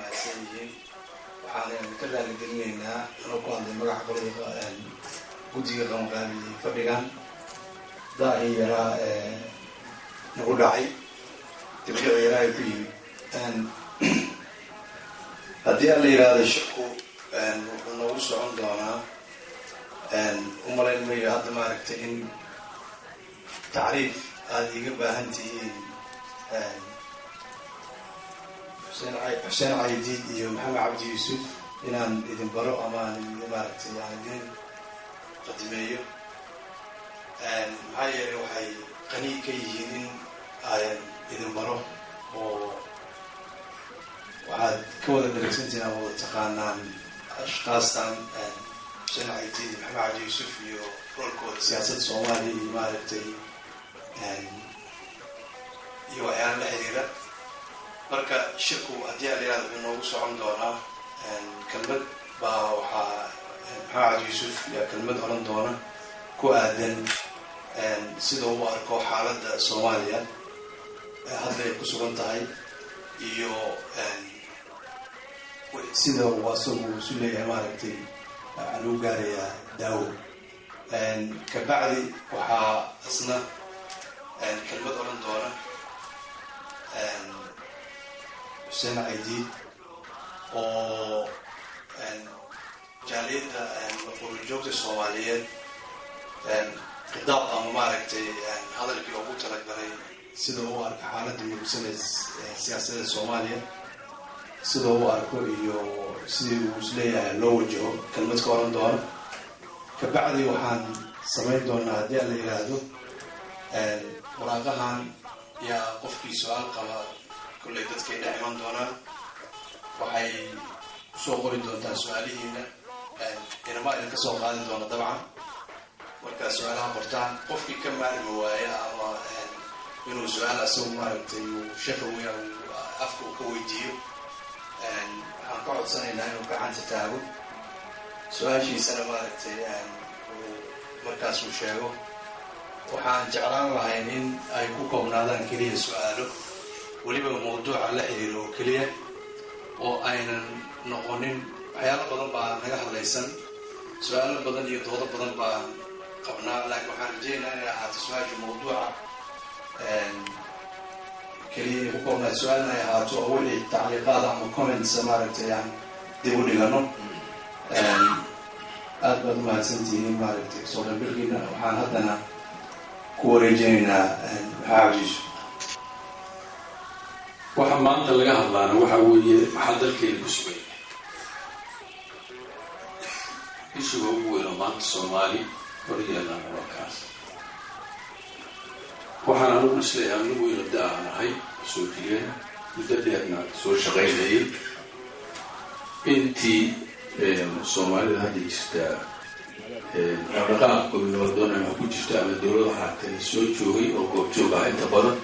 mahadsanyihiin waxaan ka raaligelinaynaa anoo ku hadlay magaca qolada guddiga qabanqaabiyey fadhigan daacii yaraa nagu dhacay dibdhici yaraa ay ku yimid haddii aan la yidhaahdo shirku wuxuu noogu socon doonaa u malayn mayo hadda maaragtay in tacriif aada iga baahan tihiin xuseen caydiid iyo maxamed cabdi yuusuf inaan idin baro ama aan maaragtay aan idin qadimeeyo maxaa yeelay waxay qani ka yihiin in aan idin baro oo waxaad ka wada dharagsantihiin ama wada taqaanaan ashkaastan xuseen caydiid iyo maxamed cabdi yuusuf iyo roolkooda siyaasadda soomaaliya iyo maaragtay iyo waxyaala la xiriira marka shirku haddii aan la yihahdo wuxuu noogu socon doonaa kelmad baa waxaa maxamed cabdi yuusuf yaa kelmad oran doona ku aadan sida uu arko xaaladda soomaaliya hadda ay ku sugan tahay iyo sida uu asagu isu leeyahay maaragtay waxaa lagu gaarayaa daawo kabacdi waxaa isna kelmad oran doona xuseen caydiid oo jaaliyadda qurjoogta soomaaliyeed khidaab ama maaragtay hadalkii ugu talagalay sida uu arko xaaladda murugsanay siyaasadda soomaaliya sida uu arko iyo sidii uu isleeyahay loo wajaho kelmad ka oran doono kabacdi waxaan samayn doonaa haddii aan la yidhaahdo waraaqahan yaa qofkii su-aal qaba kullay dadkay dhex iman doonaan waxay usoo qori doontaa su-aalihiina inama idinka soo qaadi doona dabcan markaa su-aalaha qortaan qofkii ka maarmi waaya ama inuu su-aal asagu maaragtay uu shafawiya afka uu ka weydiiyo waxaan ka codsanaynaa inuu gacanta taago su-aashiisana maaragtay markaas uu sheego waxaan jeclaan lahayn in ay ku koobnaadaan keliya su-aalo weliba mawduuca la xiriiro oo keliya oo aynan noqonin waxyaalo badan baa naga hadlaysan su-aalo badan iyo doodo badan baan qabnaa laakiin waxaan rajaynayaa inay ahaato su-aasha mawduuca keliya inay ku koobnaad su-aalna ay ahaato oo wixii tacliiqaad ama comments maaragtay aan dib u dhigano aad baad umahadsantihiin maaragtay soo qaybgalkiina waxaan haddana ku wareejinaynaa maxaa cabdiisu waxa maanta laga hadlaana waxa weeye maxaa dalkeena ku sugan yahay ishuga ugu weyno maanta soomaali horyeelaan warkaas waxaan anugu isleeyahay anigu weyno da-aan ahay soo jireena muddo dheerna soo shaqaynayay intii soomaalida hadda jirtaa dhaqdhaqaaq gobnabadoon ama ku jirta ama dowlada haatay soo joogay oo goobjoog ah inta badan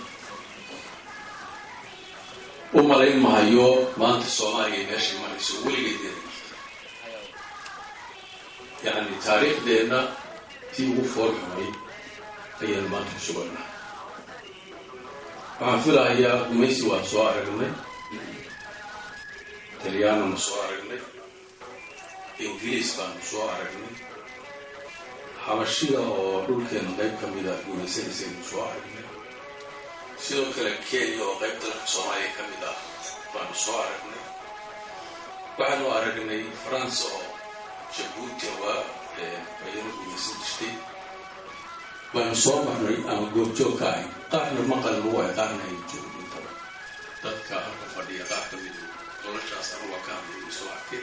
u malayn mahayo maanta soomaaliya meeshay marayso weligeed yacni taariikhdeenna tii ugu fool xumay ayaan maanta ku sugannahay waxaan filahayaa gumaysi waan soo aragnay talyaananu soo aragnay ingiriis baanu soo aragnay xabashida oo dhulkeena qayb ka mida gumaysanaysaanu soo aragnay sidoo kale kenya oo qayb dalka soomaaliya ka mid ah baanu soo aragnay waxaanu aragnay faransa oo jabuuti waa ayanu gumaysan jirtay baanu soo marnay ama goobjoog ka ahay qaarna maqal lagu ay qaarna ay joogintaba dadka halka fadhiya qaar ka mid noloshaas anuga ka hadlay soo arkay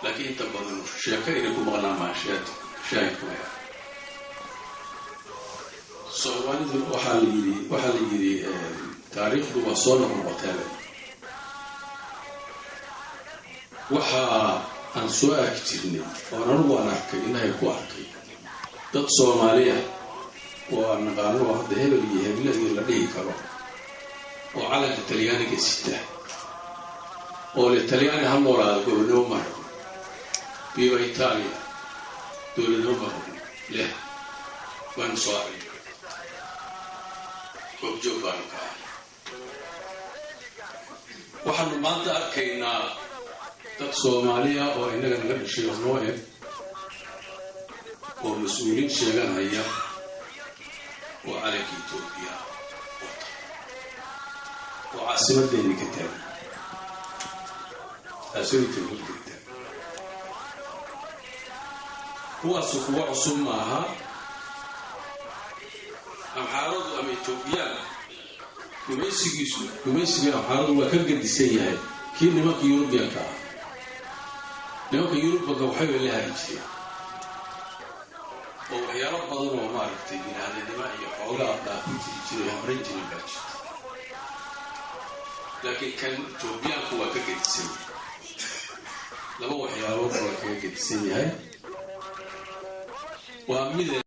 laakiin inta badan sheeko inay ku maqnaan maasheed shaahidku maya soomaalidu waxaa la yidhi taariikhdu waa soo noqnoqotee waxa aan soo arki jirnay oon anugu aan arkay inahay ku arkay dad soomaaliya oo aan naqaano hadda hebel iyo hebladii la dhihi karo oo calanka talyaaniga sita oo le talyaani ha noolaada gobolnimo maro viva Italia dowladnimo maro leh waanu soo arkay goobjoog baanu ka ahay waxaanu maanta arkaynaa dad Soomaaliya oo inaga naga dhashay nooye oo mas'uuliin sheeganaya oo calanka Itoobiya oo caasimadeena ka taagan asooyinka kuwaas kuwa cusub maaha amxaaradu ama Itoobiyaan gumaysiga amxaaradu waa ka gadisan yahay kii nimanka Yurubiyaanka ah nimanka Yurubiyaanka waxay leeyahay jireen oo waxyaalo badan oo maaragtay binaadamnimo iyo xoolaha dhaafin jiray amrin jiray baaji laakiin kan Itoobiyaanku waa ka gadisan laba waxyaalo oo ka gadisan yahay waa mid